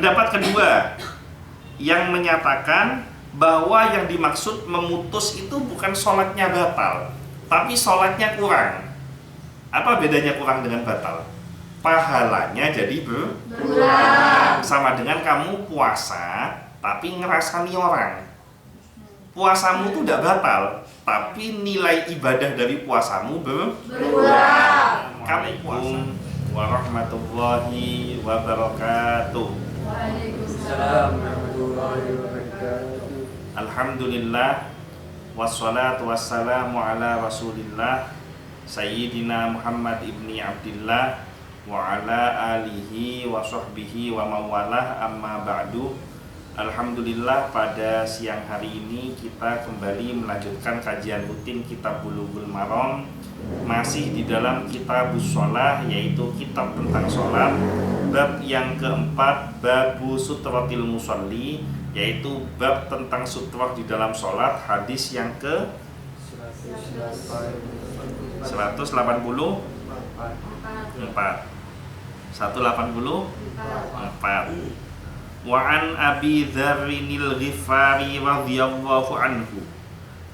Pendapat kedua yang menyatakan bahwa yang dimaksud memutus itu bukan sholatnya batal, tapi sholatnya kurang. Apa bedanya kurang dengan batal? Pahalanya jadi berkurang. Sama dengan kamu puasa tapi ngerasani orang. Puasamu itu tidak batal, tapi nilai ibadah dari puasamu berkurang. Assalamualaikum warahmatullahi wabarakatuh. Waalaikumsalam warahmatullahi wabarakatuh. Alhamdulillah wassalatu wassalamu ala rasulillah Sayyidina Muhammad ibni Abdillah wa ala alihi wa sahbihi wa mawalah, amma ba'du. Alhamdulillah, pada siang hari ini kita kembali melanjutkan kajian rutin kitab Bulughul Maram, masih di dalam kitabus shalah, yaitu kitab tentang sholat. Bab yang keempat, babu sutratil musalli, yaitu bab tentang sutrah di dalam sholat. Hadis yang ke 184. 184. Wa an Abi Dzarrinil Ghifari radhiyallahu anhu,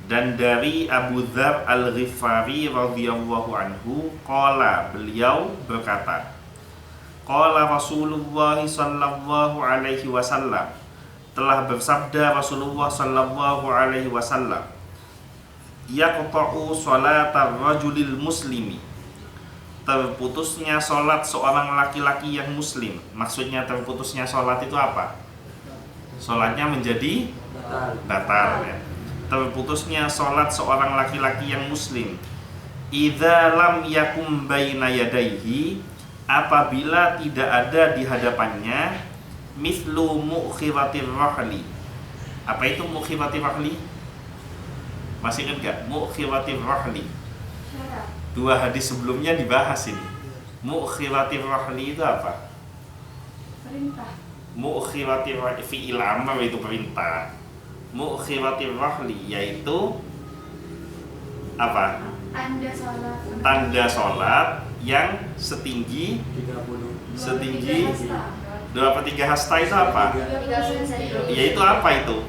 dan dari Abu Dzar Al-Ghifari radhiyallahu anhu, qala, beliau berkata, qala Rasulullah sallallahu alaihi wasallam, telah bersabda Rasulullah sallallahu alaihi wasallam, yaqta'u sholatar rajulil muslimi, terputusnya sholat seorang laki-laki yang muslim. Maksudnya terputusnya sholat itu apa? Sholatnya menjadi batal, ya. Terputusnya sholat seorang laki-laki yang muslim, idza lam yakum baina yadaihi, apabila tidak ada di hadapannya, mithlu mu'khiratir rahli. Apa itu mu'khiratir rahli? Masih ingat gak? Mu'khiratir rahli. Dua hadis sebelumnya dibahas ini. Mu'khiratir rahli itu apa? Perintah. Mu'khiratir rahli fi'il amr, itu perintah. Mu'khiratir rahli yaitu apa? Tanda sholat yang setinggi 2/3 hasta itu apa? Yaitu apa itu?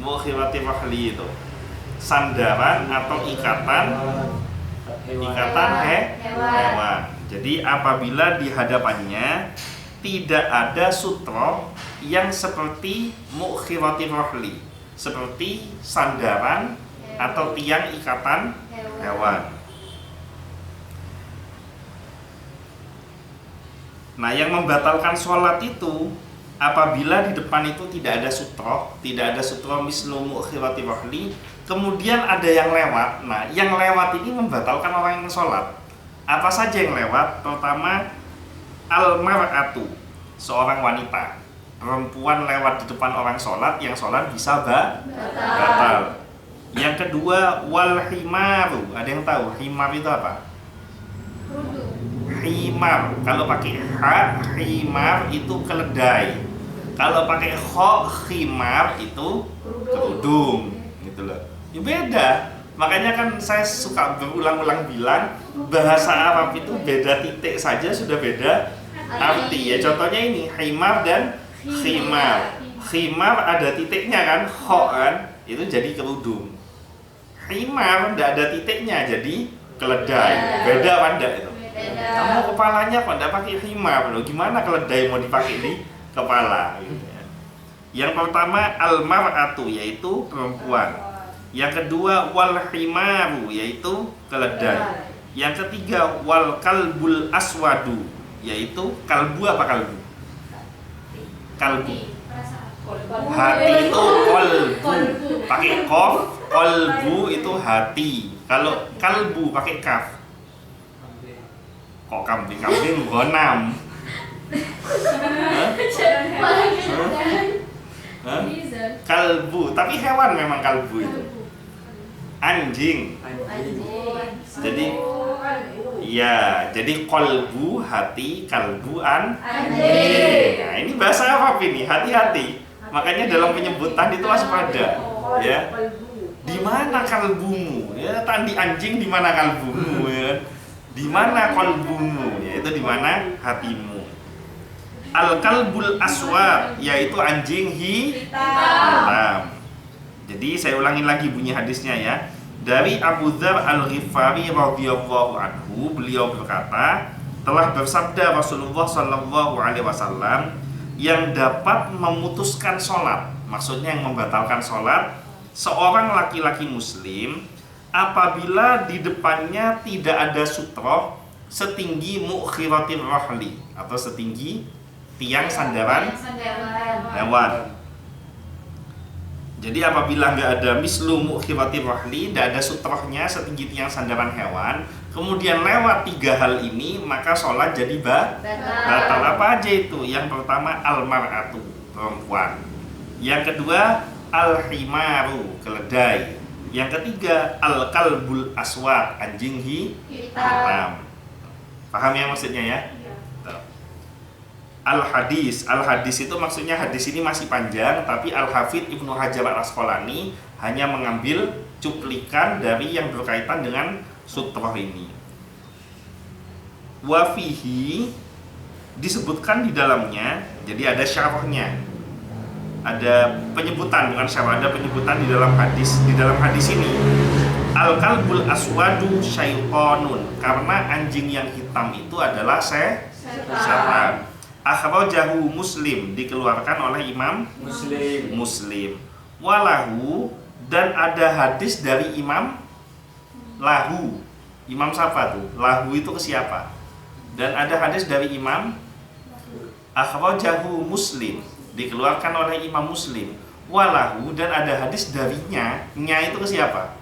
Mu'khiratir rahli itu sandaran atau ikatan hewan. Jadi apabila di hadapannya tidak ada sutra yang seperti mu'khiratir rahli, seperti sandaran atau tiang ikatan hewan. Nah, yang membatalkan sholat itu apabila di depan itu tidak ada sutra mislu mu'khiratir rahli, kemudian ada yang lewat. Nah, yang lewat ini membatalkan orang yang sholat. Apa saja yang lewat? Pertama, al-mar'atu, seorang wanita, perempuan lewat di depan orang sholat, yang sholat bisa batal. Yang kedua, wal himaru. Ada yang tahu himar itu apa? Himar, kalau pakai ha, himar itu keledai. Kalau pakai kho, himar itu kerudung, gitu loh. Ya beda. Makanya kan saya suka berulang-ulang bilang, bahasa Arab itu beda titik saja sudah beda arti. Ya contohnya ini, himar dan khimar. Khimar ada titiknya kan, kho kan, itu jadi kerudung. Himar tidak ada titiknya, jadi keledai. Beda kan enggak itu? Kamu kepalanya kok enggak pakai himar, loh. Gimana keledai mau dipakai di kepala? Gitu ya. Yang pertama al-mar'atu, yaitu perempuan. Yang kedua wal himaru, yaitu keledai. Yang ketiga wal kalbul aswadu, yaitu kalbu. Apa kalbu? Kalbu. Hati itu kolbu, pakai kof. Kolbu itu hati. Kalau kalbu pakai kaf. Kok kambing gonam? Kalbu, tapi hewan memang kalbu itu. Anjing. Jadi iya, jadi kolbu hati, kalbu anjing. Nah, ini bahasa Arab ini, hati-hati. Makanya dalam penyebutan itu waspada, ya. Di mana kalbumu? Ya, tadi anjing di mana kalbumu? Ya. Di mana kolbumu? Yaitu di mana hatimu. Al-kalbul aswad, yaitu anjing hitam. Jadi saya ulangi lagi bunyi hadisnya ya. Dari Abu Dzar Al-Ghifari radhiyallahu anhu, beliau berkata, telah bersabda Rasulullah sallallahu alaihi wasallam, yang dapat memutuskan sholat, maksudnya yang membatalkan sholat, seorang laki-laki muslim apabila di depannya tidak ada sutroh setinggi mukhiratir rahli, atau setinggi tiang sandaran hewan. Jadi apabila nggak ada mislu mukhiratir rahli, tidak ada sutrohnya setinggi tiang sandaran hewan, kemudian lewat 3 hal ini, maka sholat jadi batal. Apa aja itu? Yang pertama al-mar'atu, perempuan. Yang kedua al-himaru, keledai. Yang ketiga al-kalbul aswad, anjing hitam. Paham ya maksudnya ya? Al-hadis itu maksudnya hadis ini masih panjang, tapi Al-Hafidz Ibnu Hajar Al-Asqalani hanya mengambil cuplikan dari yang berkaitan dengan sutroh ini. Wafihi, disebutkan di dalamnya, jadi ada syarahnya, ada penyebutan, bukan syarah, ada penyebutan di dalam hadis. Di dalam hadis ini, al-kalbul aswadu syaitonun, karena anjing yang hitam itu adalah setan. Akhrajahu Muslim, dikeluarkan oleh Imam Muslim. Walahu, dan ada hadis dari Imam Lahu. Imam siapa tuh? Lahu itu ke siapa? Dan ada hadis dari Imam akhrajahu Muslim, dikeluarkan oleh Imam Muslim. Walahu, dan ada hadis darinya. Nya itu ke siapa?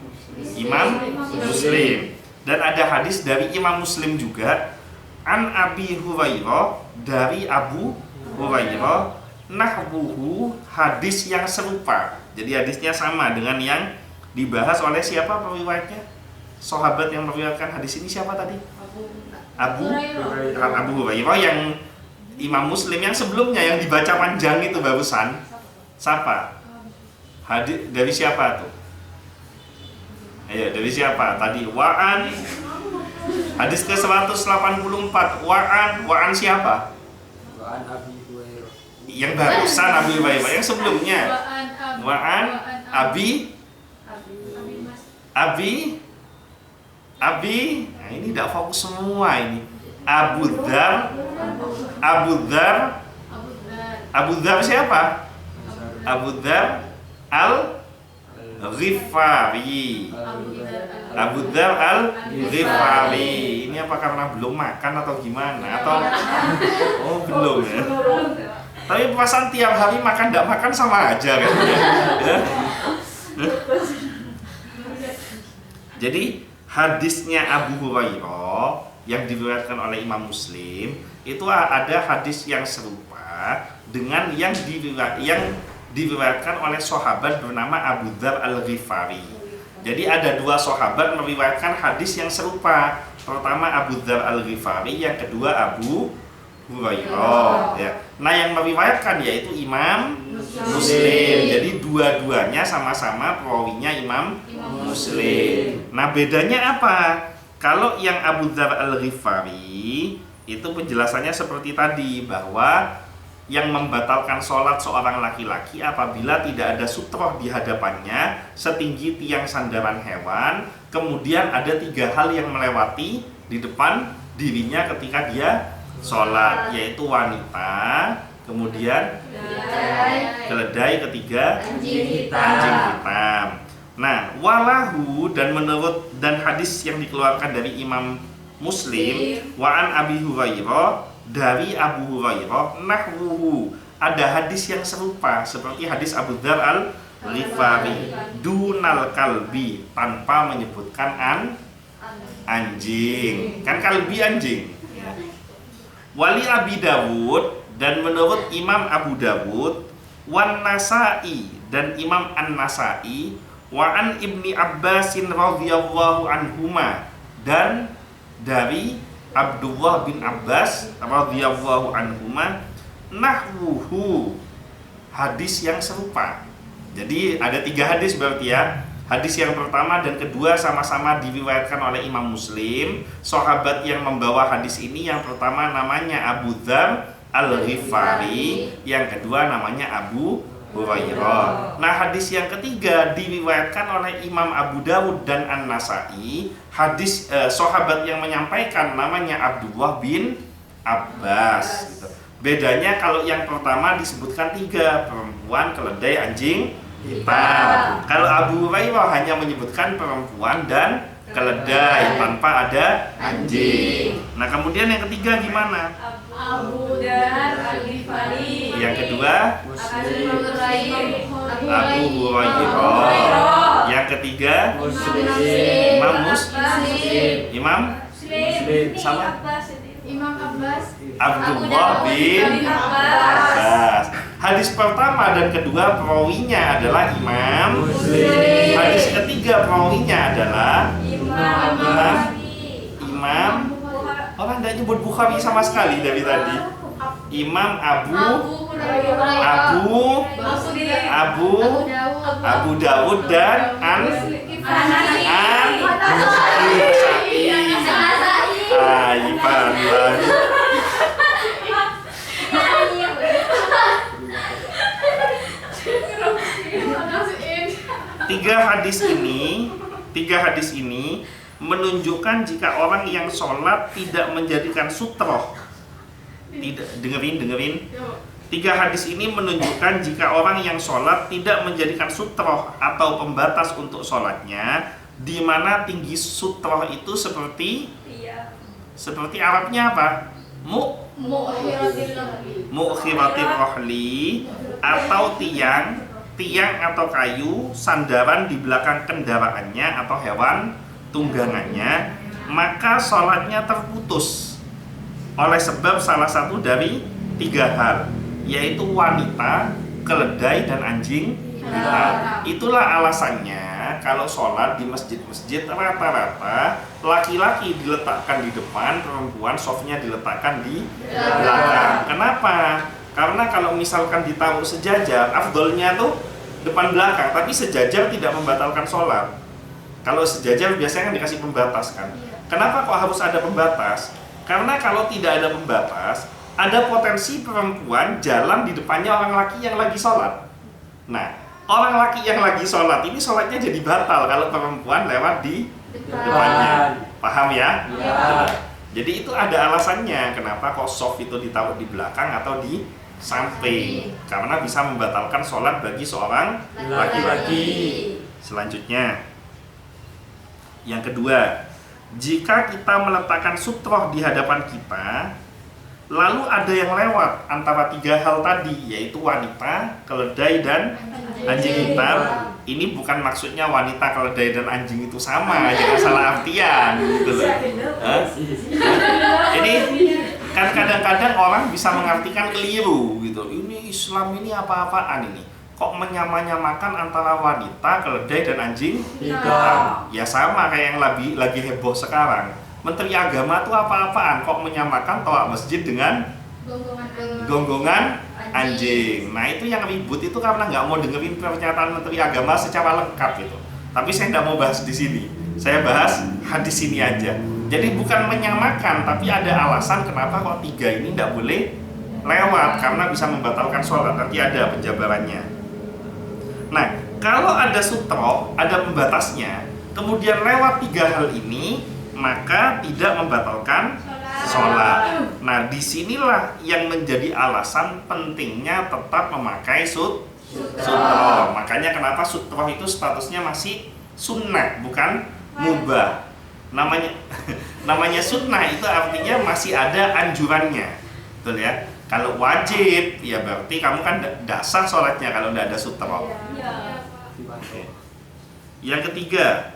Imam Muslim. Dan ada hadis dari Imam Muslim juga, an Abi Hurairah, dari Abu Hurairah, nahwuhu, hadis yang serupa. Jadi hadisnya sama dengan yang dibahas oleh siapa periwayatnya? Sahabat yang meriwayatkan hadis ini siapa tadi? Abu Hurairah, yang Imam Muslim yang sebelumnya yang dibaca panjang itu barusan. Siapa? Hadis dari siapa tuh? Ayo, dari siapa? Tadi wa'an, hadis ke-184. Wa'an siapa? Wa'an Abi Hurairah. Yang barusan Abi Hurairah, yang sebelumnya Wa'an Abi. Nah ini tidak fokus semua ini. Abu Dzar siapa? Abu Dzar Al-Ghifari. Abu Dzar Al-Ghifari. Ini apa karena belum makan atau gimana? Atau oh belum ya? Tapi perasaan tiap hari makan tidak makan sama aja kan? Ya? Jadi hadisnya Abu Hurairah yang diriwayatkan oleh Imam Muslim itu ada hadis yang serupa dengan yang diriwayatkan oleh sahabat bernama Abu Dzar Al-Ghifari. Jadi ada 2 sahabat meriwayatkan hadis yang serupa. Pertama Abu Dzar Al-Ghifari, yang kedua Abu Hurairah. Ya. Nah yang meriwayatkan yaitu Imam Muslim. Jadi dua-duanya sama-sama perawinya Imam Muslim. Nah bedanya apa? Kalau yang Abu Dzar Al-Ghifari itu penjelasannya seperti tadi, bahwa yang membatalkan sholat seorang laki-laki apabila tidak ada sutroh di hadapannya setinggi tiang sandaran hewan, kemudian ada 3 hal yang melewati di depan dirinya ketika dia sholat, yaitu wanita, kemudian keledai, ketiga anjing hitam. Nah, walahu, dan menurut dan hadis yang dikeluarkan dari Imam Muslim, wa'an Abi Hurairah, dari Abu Hurairah, nahwuhu, ada hadis yang serupa seperti hadis Abu Dzar Al-Ghifari, dunal kalbi, tanpa menyebutkan anjing. Kan kalbi anjing. Wali Abi Dawud, dan menurut Imam Abu Dawud, wan Nasa'i, dan Imam An-Nasa'i, wa an Ibni Abbasin radhiyallahu anhuma, dan dari Abdullah bin Abbas radhiyallahu anhuma, nahwuhu, hadis yang serupa. Jadi ada 3 hadis berarti ya. Hadis yang pertama dan kedua sama-sama diriwayatkan oleh Imam Muslim. Sahabat yang membawa hadis ini yang pertama namanya Abu Dzar Al-Ghifari, yang kedua namanya Abu Hurairah. Nah, hadis yang ketiga diriwayatkan oleh Imam Abu Dawud dan An-Nasai. Hadis sahabat yang menyampaikan namanya Abdullah bin Abbas gitu. Bedanya kalau yang pertama disebutkan 3, perempuan, keledai, anjing hitam. Kalau Abu Hurairah hanya menyebutkan perempuan dan keledai tanpa ada anjing. Nah, kemudian yang ketiga gimana? Abu Dar Al-Ghifari. Yang kedua Muslim. Abu Hurairah. Yang ketiga Imam Imam sama Imam Abbas. Abdullah bin Abbas. Hadis pertama dan kedua perawinya adalah Imam Muslim. Hadis ketiga perawinya adalah Imam. Orang tidak nyebut Bukhari sama sekali dari tadi. Imam Abu Dawud dan An-Nasai. Tiga hadis ini menunjukkan jika orang yang sholat tidak menjadikan sutroh. Dengerin. 3 hadis ini menunjukkan jika orang yang sholat tidak menjadikan sutroh atau pembatas untuk sholatnya, di mana tinggi sutroh itu seperti Arabnya apa? Mu'khiratir rohli, atau tiang atau kayu sandaran di belakang kendaraannya atau hewan tunggangannya, maka sholatnya terputus oleh sebab salah satu dari 3 hal, yaitu wanita, keledai, dan anjing hitam. Itulah alasannya kalau sholat di masjid-masjid rata-rata laki-laki diletakkan di depan, perempuan softnya diletakkan di belakang. Kenapa? Karena kalau misalkan ditaruh sejajar, afdolnya tuh depan belakang, tapi sejajar tidak membatalkan sholat. Kalau sejajar biasanya kan dikasih pembatas kan. Kenapa kok harus ada pembatas? Karena kalau tidak ada pembatas, ada potensi perempuan jalan di depannya orang laki yang lagi sholat. Nah, orang laki yang lagi sholat ini sholatnya jadi batal kalau perempuan lewat di depannya. Paham ya? Ya. Jadi itu ada alasannya kenapa kok soft itu ditaruh di belakang atau di samping, karena bisa membatalkan sholat bagi seorang laki-laki. Selanjutnya, yang kedua, jika kita meletakkan sutroh di hadapan kita, lalu ada yang lewat antara 3 hal tadi, yaitu wanita, keledai, dan anjing hitam. Ini bukan maksudnya wanita, keledai, dan anjing itu sama, jangan salah artian gitu loh. Ini kan kadang-kadang orang bisa mengartikan keliru gitu. Ini Islam ini apa-apaan ini? Kok menyamakan antara wanita, keledai, dan anjing hitam? Ya sama kayak yang lagi heboh sekarang. Menteri Agama tuh apa-apaan? Kok menyamakan toa masjid dengan gonggongan anjing? Nah, itu yang ribut itu karena nggak mau dengerin pernyataan Menteri Agama secara lengkap gitu. Tapi saya nggak mau bahas di sini. Saya bahas hadis ini aja. Jadi bukan menyamakan, tapi ada alasan kenapa kok 3 ini nggak boleh lewat, karena bisa membatalkan sholat. Nanti ada penjabarannya. Nah, kalau ada sutro, ada pembatasnya, kemudian lewat 3 hal ini, maka tidak membatalkan sholat. Nah, disinilah yang menjadi alasan pentingnya tetap memakai sutro. Makanya kenapa sutro itu statusnya masih sunnah, bukan mubah. Namanya sunnah itu artinya masih ada anjurannya, betul ya. Kalau wajib, ya berarti kamu kan tidak sah sholatnya kalau tidak ada sutro. Yang ketiga,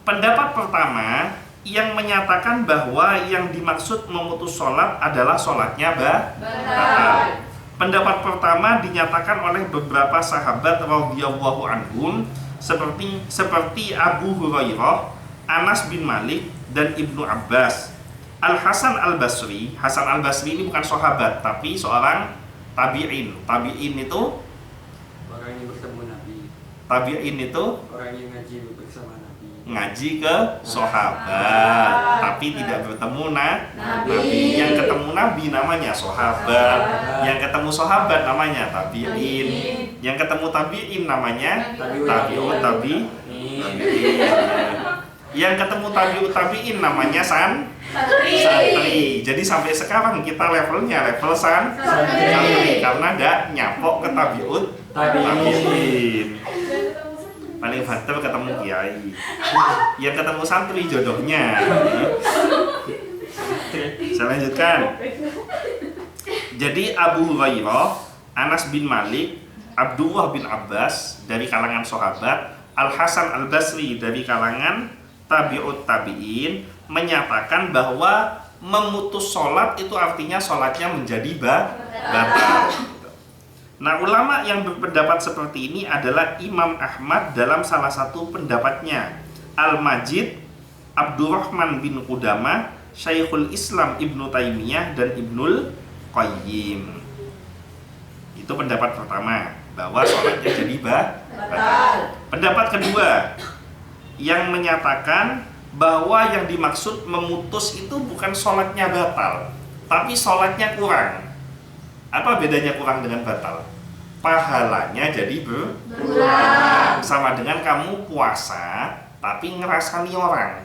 pendapat pertama yang menyatakan bahwa yang dimaksud memutus sholat adalah sholatnya batal. Pendapat pertama dinyatakan oleh beberapa sahabat radhiyallahu anhum seperti Abu Hurairah, Anas bin Malik, dan Ibnu Abbas. Al-Hasan Al-Basri, Hasan Al-Basri ini bukan sahabat tapi seorang tabi'in. Tabi'in itu orang yang bertemu Nabi. Tabi'in itu Orang yang ngaji bersama Nabi. ngaji ke sahabat, tapi tidak bertemu nabi. Yang ketemu nabi namanya sahabat, yang ketemu sahabat namanya tabi'in, yang ketemu tabi'in namanya tabi'ut tabi'in, yang ketemu tabi'ut tabi'in namanya santri. Jadi sampai sekarang kita levelnya level santri karena nggak nyapok ke tabi'ut tabi'in. Paling banter ketemu kiai, yang ketemu santri jodohnya. Saya lanjutkan. Jadi Abu Hurairah, Anas bin Malik, Abdullah bin Abbas dari kalangan sahabat, Al Hasan Al Basri dari kalangan tabi'ut tabi'in menyatakan bahwa memutus sholat itu artinya sholatnya menjadi batal. Nah, ulama yang berpendapat seperti ini adalah Imam Ahmad dalam salah satu pendapatnya, Al-Majid, Abdurrahman bin Qudamah, Syekhul Islam Ibnu Taimiyah, dan Ibnul Qayyim. Itu pendapat pertama, bahwa sholatnya jadi batal. Pendapat kedua, yang menyatakan bahwa yang dimaksud memutus itu bukan sholatnya batal, tapi sholatnya kurang. Apa bedanya kurang dengan batal? Pahalanya jadi berkurang. Sama dengan kamu puasa tapi ngerasani orang.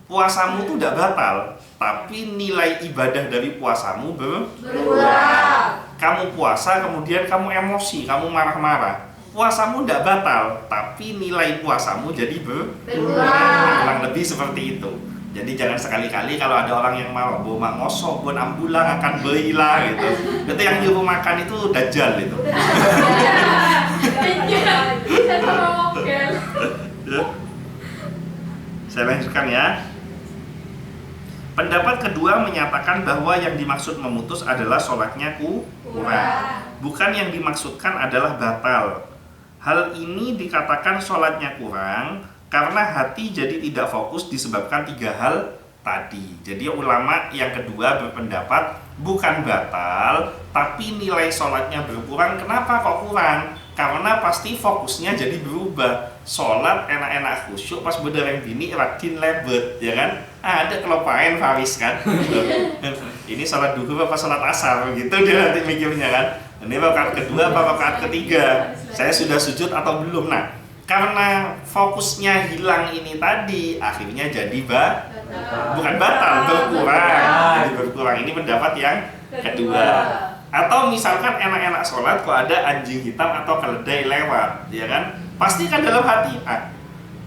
Puasamu itu tidak batal, tapi nilai ibadah dari puasamu berkurang. Kamu puasa kemudian kamu emosi, kamu marah-marah. Puasamu tidak batal, tapi nilai puasamu jadi berkurang. Kurang lebih seperti itu. Jadi jangan sekali-kali kalau ada orang yang mau bawa ngosok, buat ambulang akan bela gitu. Itu yang nyuruh makan itu dajjal itu. Saya lanjutkan ya. Pendapat kedua menyatakan bahwa yang dimaksud memutus adalah sholatnya kurang. Bukan yang dimaksudkan adalah batal. Hal ini dikatakan sholatnya kurang karena hati jadi tidak fokus disebabkan 3 hal tadi. Jadi ulama yang kedua berpendapat bukan batal, tapi nilai sholatnya berkurang. Kenapa kok kurang? Karena pasti fokusnya jadi berubah. Sholat enak-enak khusyuk, pas berdereng bini radin lebet, ya kan? Ada kelopain Faris kan? Ini sholat duhur apa sholat asar? Gitu dia nanti mikirnya kan? Ini rakaat kedua apa rakaat ketiga? Saya sudah sujud atau belum? Nah, karena fokusnya hilang ini tadi, akhirnya jadi bukan batal, berkurang. Jadi berkurang. Ini pendapat yang kedua. Atau misalkan enak-enak sholat kok ada anjing hitam atau keledai lewat, ya kan? Pasti kan dalam hati,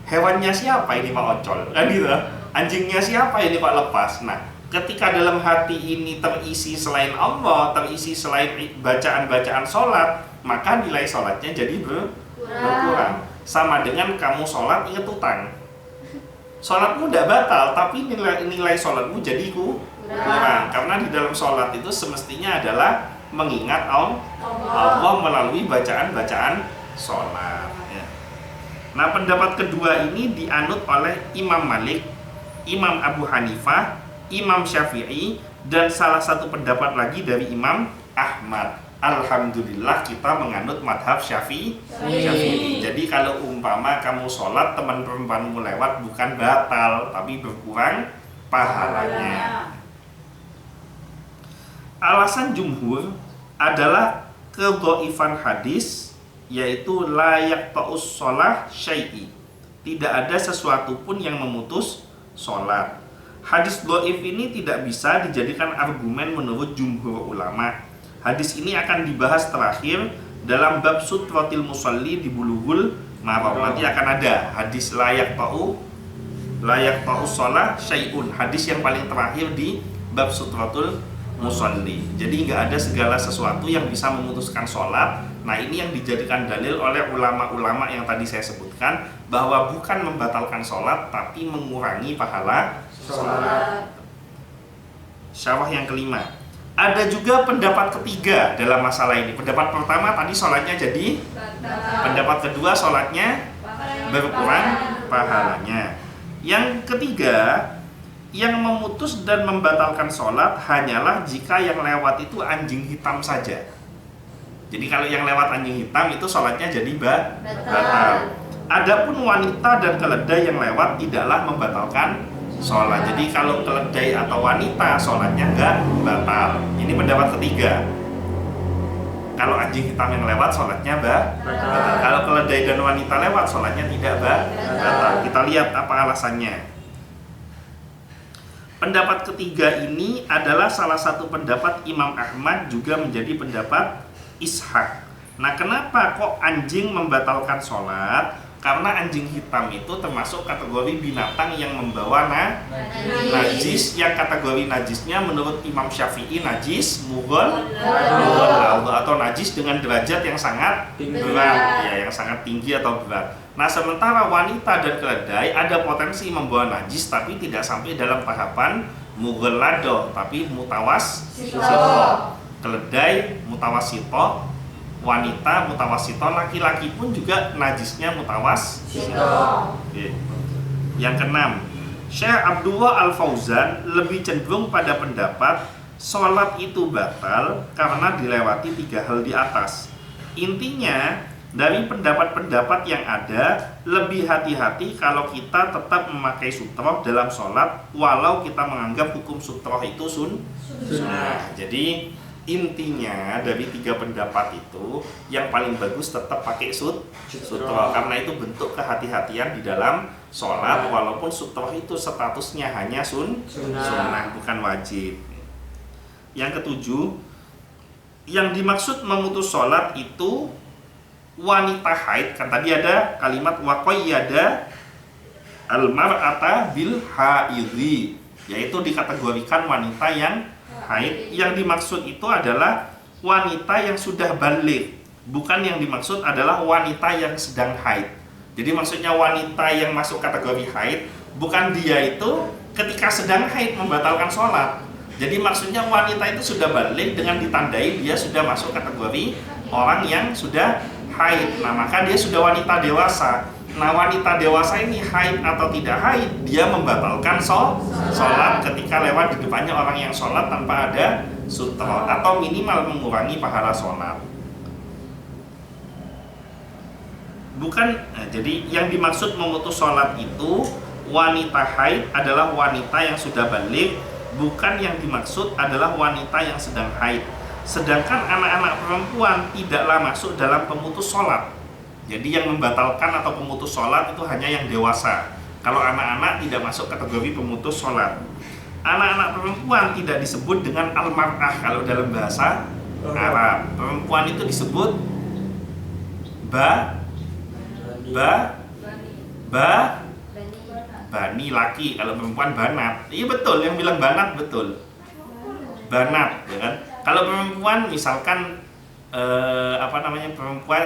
hewannya siapa ini Pak Ocol? Kan gitu. Anjingnya siapa ini Pak lepas? Nah, ketika dalam hati ini terisi selain Allah, terisi selain bacaan-bacaan sholat, maka nilai sholatnya jadi berkurang. Sama dengan kamu sholat ingat utang. Sholatmu tidak batal, tapi nilai sholatmu jadi kurang. Karena di dalam sholat itu semestinya adalah mengingat Allah melalui bacaan-bacaan sholat. Ya. Nah, pendapat kedua ini dianut oleh Imam Malik, Imam Abu Hanifah, Imam Syafi'i, dan salah satu pendapat lagi dari Imam Ahmad. Alhamdulillah kita menganut madhab Syafi'i. Jadi kalau umpama kamu sholat teman perempuanmu lewat bukan batal tapi berkurang pahalanya. Alasan jumhur adalah kedhaifan hadis, yaitu layak ta'us sholah syai'i. Tidak ada sesuatu pun yang memutus sholat. Hadis dhaif ini tidak bisa dijadikan argumen menurut jumhur ulama. Hadis ini akan dibahas terakhir dalam bab sutratil musalli di Bulughul Maram. Nanti akan ada hadis layak ta'us sholah syai'un. Hadis yang paling terakhir di bab sutratul musalli. Jadi nggak ada segala sesuatu yang bisa memutuskan sholat. Nah, ini yang dijadikan dalil oleh ulama-ulama yang tadi saya sebutkan, bahwa bukan membatalkan sholat tapi mengurangi pahala sholat. Syarah yang kelima, ada juga pendapat ketiga dalam masalah ini. Pendapat pertama tadi sholatnya jadi pendapat kedua sholatnya berkurang pahalanya. Yang ketiga, yang memutus dan membatalkan sholat hanyalah jika yang lewat itu anjing hitam saja. Jadi kalau yang lewat anjing hitam itu sholatnya jadi batal. Adapun wanita dan keledai yang lewat tidaklah membatalkan sholat. Jadi kalau keledai atau wanita sholatnya enggak batal. Ini pendapat ketiga. Kalau anjing hitam yang lewat sholatnya batal. Kalau keledai dan wanita lewat sholatnya tidak batal. Kita lihat apa alasannya. Pendapat ketiga ini adalah salah satu pendapat Imam Ahmad, juga menjadi pendapat Ishaq. Nah, kenapa kok anjing membatalkan sholat? Karena anjing hitam itu termasuk kategori binatang yang membawa najis, yang kategori najisnya menurut Imam Syafi'i najis mughal atau najis dengan derajat yang sangat berat, ya, yang sangat tinggi atau berat. Nah, sementara wanita dan keledai ada potensi membawa najis tapi tidak sampai dalam tahapan mughalladhah, tapi mutawassithah. Keledai mutawassithah, wanita mutawassithah, laki-laki pun juga najisnya mutawassithah. Yang keenam, Syekh Abdullah Al-Fauzan lebih cenderung pada pendapat sholat itu batal karena dilewati 3 hal di atas. Intinya, dari pendapat-pendapat yang ada, lebih hati-hati kalau kita tetap memakai sutroh dalam sholat, walau kita menganggap hukum sutroh itu sunnah. Jadi intinya dari 3 pendapat itu yang paling bagus tetap pakai sutroh, karena itu bentuk kehati-hatian di dalam sholat, walaupun sutroh itu statusnya hanya sunnah, bukan wajib. Yang ketujuh, yang dimaksud memutus sholat itu wanita haid. Kan tadi ada kalimat waqayyada al-mar'ata bil haidhi, yaitu dikategorikan wanita yang haid. Yang dimaksud itu adalah wanita yang sudah balik, bukan yang dimaksud adalah wanita yang sedang haid. Jadi maksudnya wanita yang masuk kategori haid, bukan dia itu ketika sedang haid membatalkan sholat. Jadi maksudnya wanita itu sudah balik dengan ditandai dia sudah masuk kategori orang yang sudah haid. Nah, maka dia sudah wanita dewasa. Nah, wanita dewasa ini haid atau tidak haid, dia membatalkan sholat ketika lewat di depannya orang yang sholat tanpa ada sutroh, atau minimal mengurangi pahala sholat. Jadi yang dimaksud memutus sholat itu wanita haid adalah wanita yang sudah balik, bukan yang dimaksud adalah wanita yang sedang haid. Sedangkan anak-anak perempuan tidaklah masuk dalam pemutus sholat. Jadi yang membatalkan atau pemutus sholat itu hanya yang dewasa. Kalau anak-anak tidak masuk kategori pemutus sholat. Anak-anak perempuan tidak disebut dengan al-mar'ah kalau dalam bahasa Arab. Perempuan itu disebut bani, laki. Kalau perempuan banat. Iya betul, yang bilang banat betul. Banat, ya kan? Kalau perempuan misalkan perempuan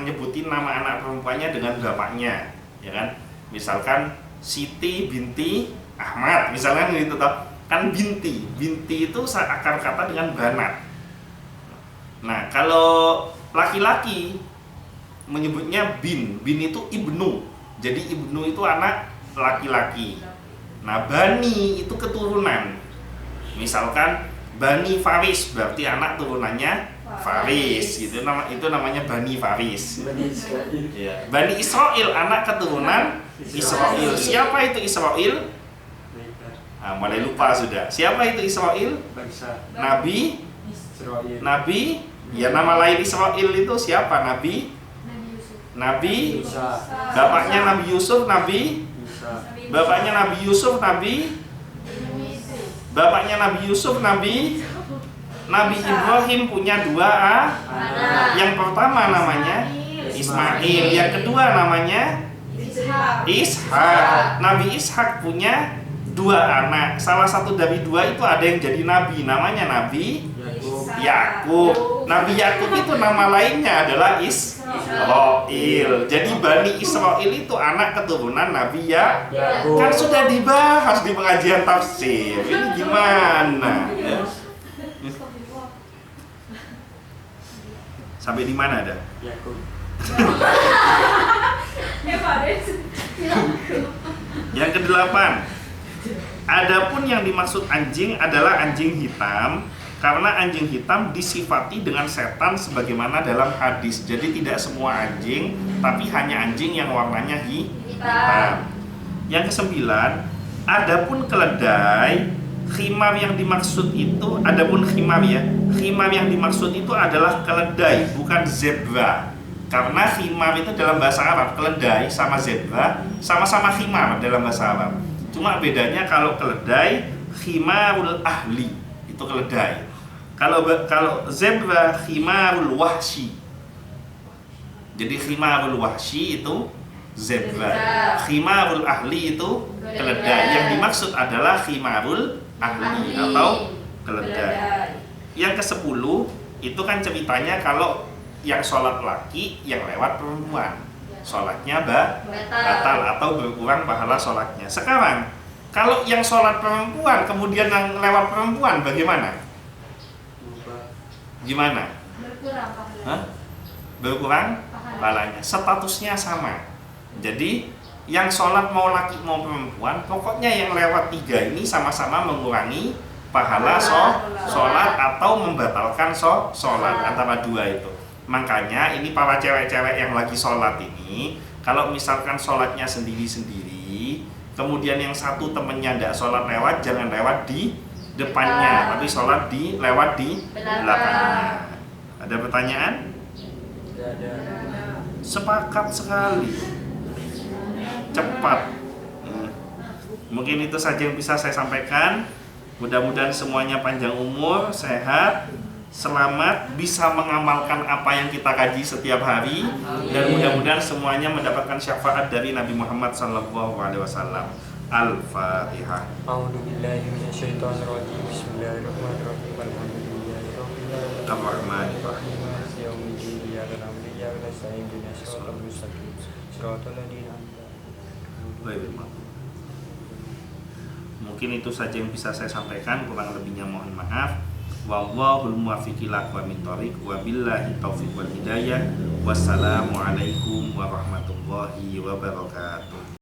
nyebutin nama anak perempuannya dengan bapaknya, ya kan? Misalkan Siti binti Ahmad, misalnya gitu toh. Kan binti itu akar kata dengan banat. Nah, kalau laki-laki menyebutnya bin itu ibnu. Jadi ibnu itu anak laki-laki. Nah, bani itu keturunan. Misalkan Bani Faris berarti anak turunannya Faris, gitu. Itu namanya Bani Faris. Bani Israel anak keturunan Israel. Siapa itu Israel? Mulai lupa sudah. Siapa itu Israel? Nabi. Ya, nama lain Israel itu siapa? Nabi. Bapaknya Nabi Yusuf, Nabi. Bapaknya Nabi Yusuf, Nabi. Bapaknya Nabi Yusuf, Nabi Ibrahim punya 2 anak. Yang pertama namanya Ismail, yang kedua namanya Ishak. Nabi Ishak punya 2 anak. Salah satu dari 2 itu ada yang jadi nabi, namanya Nabi Yakub. Nabi Yakub itu nama lainnya adalah Israil. Jadi Bani Israil itu anak keturunan Nabi Yakub. Kan sudah dibahas di pengajian tafsir. Ini gimana? Sampai di mana ada? Yakub. Yang ke-8. Adapun yang dimaksud anjing adalah anjing hitam Karena anjing hitam disifati dengan setan sebagaimana dalam hadis. Jadi tidak semua anjing, tapi hanya anjing yang warnanya hitam. Yang kesembilan, adapun keledai, khimar yang dimaksud itu, adapun khimar ya, khimar yang dimaksud itu adalah keledai, bukan zebra. Karena khimar itu dalam bahasa Arab, keledai sama zebra sama-sama khimar dalam bahasa Arab. Cuma bedanya kalau keledai khimarul ahli, itu keledai. Kalau zebra khimarul wahsi. Jadi khimarul wahsi itu zebra. Khimarul ahli itu keledai. Yang dimaksud adalah khimarul ahli atau keledai. Yang ke-10 itu kan ceritanya kalau yang sholat laki yang lewat perempuan, sholatnya batal atau berkurang pahala sholatnya. Sekarang kalau yang sholat perempuan kemudian yang lewat perempuan bagaimana? Gimana? Berkurang pahala. Hah? Berkurang pahalanya. Statusnya sama. Jadi yang sholat mau laki mau perempuan, pokoknya yang lewat 3 ini sama-sama mengurangi pahala sholat atau membatalkan sholat antara 2 itu. Makanya ini para cewek-cewek yang lagi sholat ini, kalau misalkan sholatnya sendiri-sendiri, kemudian yang satu temennya tidak sholat lewat, jangan lewat di depannya, tapi sholat lewat di belakangnya. Ada pertanyaan? Ada. Sepakat sekali. Cepat. Mungkin itu saja yang bisa saya sampaikan. Mudah-mudahan semuanya panjang umur, sehat, selamat, bisa mengamalkan apa yang kita kaji setiap hari, dan mudah-mudahan semuanya mendapatkan syafaat dari Nabi Muhammad SAW. Al-Fatihah. A'udzu billahi minasyaitonir rajim. Bismillahirrahmanirrahim. Alhamdulillahirabbil alamin. Ar-Rahmanir-Rahim. Maliki yaumiddin. Iyyaka na'budu wa iyyaka nasta'in. Ihdinas siratal mustaqim. Shiratal ladzina an'amta. Mungkin itu saja yang bisa saya sampaikan, kurang lebihnya mohon maaf. Wallahul muwaffiq ila aqwamit thoriq, wa billahi taufiq wal hidayah. Wassalamualaikum warahmatullahi wabarakatuh.